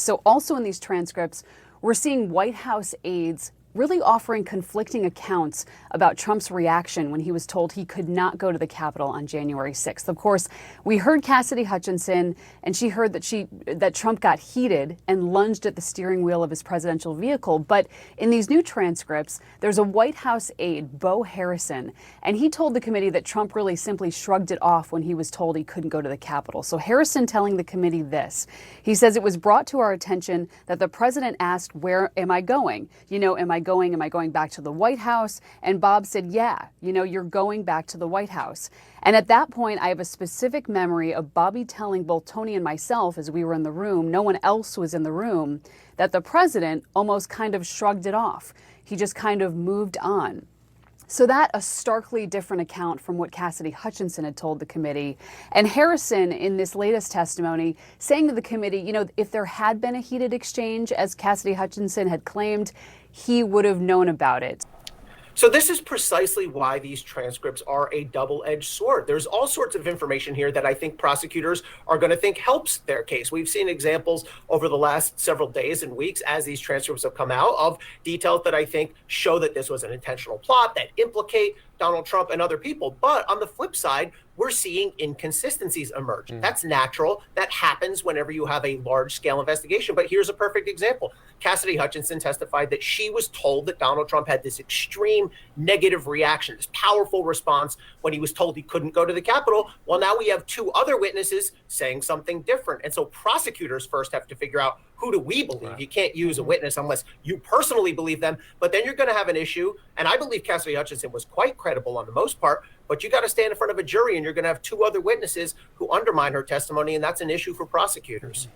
So also in these transcripts, we're seeing White House aides really offering conflicting accounts about Trump's reaction when he was told he could not go to the Capitol on January 6th. Of course, we heard Cassidy Hutchinson, and she heard that Trump got heated and lunged at the steering wheel of his presidential vehicle. But in these new transcripts, there's a White House aide, Bo Harrison, and he told the committee that Trump really simply shrugged it off when he was told he couldn't go to the Capitol. So Harrison telling the committee this. He says, "It was brought to our attention that the president asked, 'Where am I going? Am I going back to the White House?' And Bob said, 'Yeah, you're going back to the White House.' And at that point, I have a specific memory of Bobby telling both Tony and myself, as we were in the room, no one else was in the room, that the president almost kind of shrugged it off. He just kind of moved on." So that a starkly different account from what Cassidy Hutchinson had told the committee. And Harrison, in this latest testimony, saying to the committee, if there had been a heated exchange, as Cassidy Hutchinson had claimed, he would have known about it. So this is precisely why these transcripts are a double-edged sword. There's all sorts of information here that I think prosecutors are going to think helps their case. We've seen examples over the last several days and weeks as these transcripts have come out of details that I think show that this was an intentional plot that implicate Donald Trump and other people. But on the flip side, we're seeing inconsistencies emerge. That's natural. That happens whenever you have a large-scale investigation. But here's a perfect example. Cassidy Hutchinson testified that she was told that Donald Trump had this extreme negative reaction, this powerful response when he was told he couldn't go to the Capitol. Well, now we have two other witnesses saying something different. And so prosecutors first have to figure out, who do we believe? Right. You can't use a witness unless you personally believe them, but then you're going to have an issue. And I believe Cassidy Hutchinson was quite credible on the most part, but you got to stand in front of a jury and you're going to have two other witnesses who undermine her testimony. And that's an issue for prosecutors.